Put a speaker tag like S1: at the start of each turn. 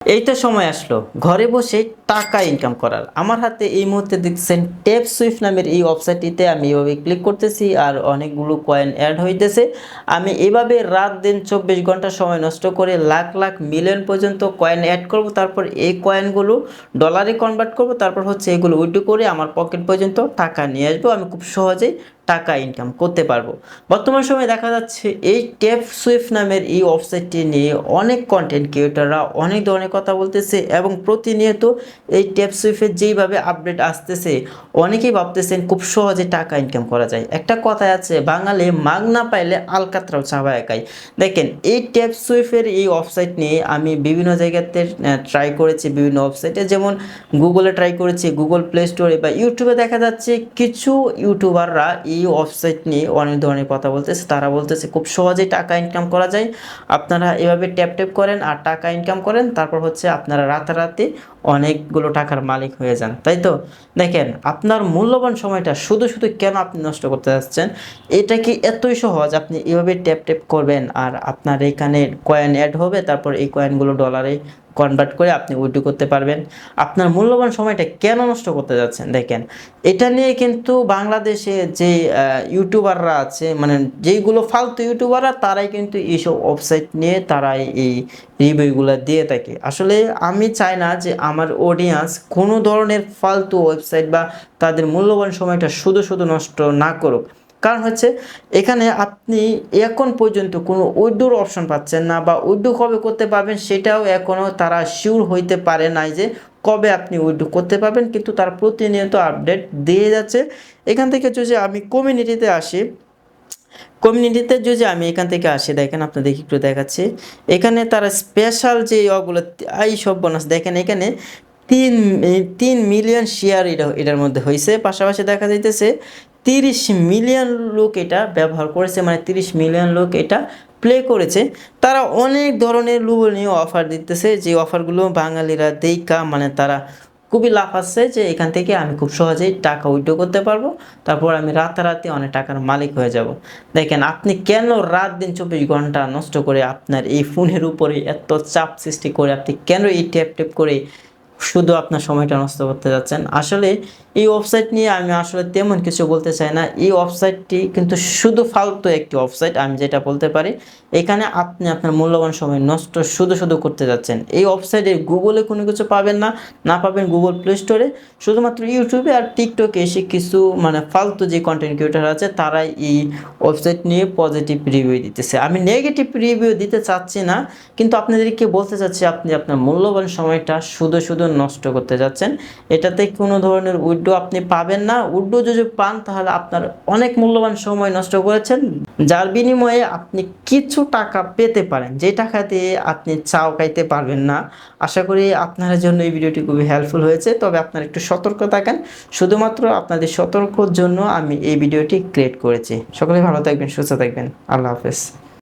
S1: এই তো সময় আসলো ঘরে বসে টাকা ইনকাম করার। আমার হাতে এই মুহূর্তে দেখছেন ট্যাপ সুইফট নামের এই ওয়েবসাইটটিতে আমি এভাবে ক্লিক করতেছি আর অনেকগুলো কয়েন অ্যাড হইতেছে। আমি এভাবে রাত দিন 24 ঘন্টা সময় নষ্ট করে লাখ লাখ মিলিয়ন পর্যন্ত কয়েন অ্যাড করব, তারপর এই কয়েনগুলো ডলারে কনভার্ট করব, তারপর হচ্ছে এগুলো উইথড্র করে আমার পকেট পর্যন্ত টাকা নিয়ে আসবো। আমি খুব সহজেই টাকা ইনকাম করতে পারবো। বর্তমান সময়ে দেখা যাচ্ছে এই ট্যাপ সুইফট নামের এই ওয়েবসাইটটি নিয়ে অনেক কন্টেন্ট ক্রিয়েটররা অনেক ধরনের কথা বলতেছে এবং প্রতিনিয়ত এই ট্যাপ সুইফটের যেইভাবে আপডেট আসতেছে অনেকেই ভাবতেছেন খুব সহজে টাকা ইনকাম করা যায়। একটা কথায় আছে, বাঙালি মাগ না পাইলে আলকাতরাও চাবা একাই। দেখেন এই ট্যাপ সুইফটের এই ওয়েবসাইট নিয়ে আমি বিভিন্ন জায়গাতে ট্রাই করেছি, বিভিন্ন ওয়েবসাইটে, যেমন গুগলে ট্রাই করেছি, গুগল প্লে স্টোরে বা ইউটিউবে দেখা যাচ্ছে কিছু ইউটিউবাররা এই ওয়েবসাইট নিয়ে অনেক ধরনের কথা বলতেছে। তারা বলতেছে খুব সহজেই টাকা ইনকাম করা যায়, আপনারা এভাবে ট্যাপ ট্যাপ করেন আর টাকা ইনকাম করেন, তারপর হচ্ছে আপনারা রাতারাতি অনেকগুলো টাকার মালিক হয়ে যান। তাই তো দেখেন, আপনার মূল্যবান সময়টা শুধু শুধু কেন আপনি নষ্ট করতে যাচ্ছেন? এটা কি এতই সহজ? আপনি এভাবে ট্যাপ ট্যাপ করবেন আর আপনার এখানে কয়েন অ্যাড হবে, তারপর এই কয়েনগুলো ডলারে কনভার্ট করে আপনি উইথড্র করতে পারবেন। আপনার মূল্যবান সময়টা কেন নষ্ট করতে যাচ্ছেন? দেখেন, এটা নিয়ে কিন্তু বাংলাদেশে যে ইউটিউবাররা আছে, মানে যেইগুলো ফালতু ইউটিউবাররা, তারাই কিন্তু এইসব ওয়েবসাইট নিয়ে তারাই এই রিভিউগুলো দিয়ে থাকে। আসলে আমি চাই না যে আমার অডিয়েন্স কোনো ধরনের ফালতু ওয়েবসাইট বা তাদের মূল্যবান সময়টা শুধু শুধু নষ্ট না করুক। কারণ হচ্ছে এখানে আপনি এখন পর্যন্ত কোনো উইথড্রর অপশন পাচ্ছেন না, বা উইথড্র কবে করতে পারবেন সেটাও এখনও তারা শিওর হইতে পারে নাই যে কবে আপনি উইথড্র করতে পারবেন, কিন্তু তারা প্রতিনিয়ত আপডেট দিয়ে যাচ্ছে। এখান থেকে যদি আমি কমিউনিটিতে আসি, কমিউনিটিতে যদি আমি এখান থেকে আসি, দেখেন আপনাদের একটু দেখাচ্ছি। এখানে তারা স্পেশাল যে ওগুলো এই সব বোনাস দেখেন, এখানে তিন 3 মিলিয়ন শেয়ার এটার মধ্যে হয়েছে। পাশাপাশি দেখা যাইতেছে 30 মিলিয়ন লোক এটা ব্যবহার করেছে, মানে 30 মিলিয়ন লোক এটা প্লে করেছে। তারা অনেক ধরনের লোভনীয় অফার দিতেছে, যে অফারগুলো বাঙালিরা দেখা মানে তারা খুবই লাভ আছে যে এখান থেকে আমি খুব সহজেই টাকা উইথড্র করতে পারবো, তারপর আমি রাতারাতি অনেক টাকার মালিক হয়ে যাব। দেখেন, আপনি কেন রাত দিন 24 ঘন্টা নষ্ট করে আপনার এই ফোনের উপরে এত চাপ সৃষ্টি করে আপনি কেন এই ট্যাপ ট্যাপ করে শুধু আপনার সময়টা নষ্ট করতে যাচ্ছেন? আসলে এই ওয়েবসাইট নিয়ে আমি আসলে তেমন কিছু বলতে চাই না। এই ওয়েবসাইটটি কিন্তু শুধু ফালতু একটি ওয়েবসাইট, আমি যেটা বলতে পারি। এখানে আপনি আপনার মূল্যবান সময় নষ্ট শুধু শুধু করতে যাচ্ছেন। এই ওয়েবসাইটে গুগলে কোনো কিছু পাবেন না, না পাবেন গুগল প্লে স্টোরে। শুধুমাত্র ইউটিউবে আর টিকটকে এসে কিছু মানে ফালতু যে কন্টেন্ট ক্রিয়েটার আছে তারাই এই ওয়েবসাইট নিয়ে পজিটিভ রিভিউ দিতেছে। আমি নেগেটিভ রিভিউ দিতে চাচ্ছি না, কিন্তু আপনাদেরকে বলতে চাচ্ছি আপনি আপনার মূল্যবান সময়টা শুধু শুধু নষ্ট করতে যাচ্ছেন। এটাতে কোনো ধরনের উইথড্র আপনি পাবেন না। উইথড্র যদি পান তাহলে আপনার অনেক মূল্যবান সময় নষ্ট করেছেন, যার বিনিময়ে আপনি কিছু টাকা পেতে পারেন, যে টাকা দিয়ে আপনি চাও খাইতে পারবেন না। আশা করি আপনার জন্য এই ভিডিওটি খুবই হেল্পফুল হয়েছে, তবে আপনারা একটু সতর্ক থাকেন। শুধুমাত্র আপনাদের সতর্কর জন্য আমি এই ভিডিওটি ক্রিয়েট করেছি। সকলে ভালো থাকবেন, সুস্থ থাকবেন। আল্লাহ হাফেজ।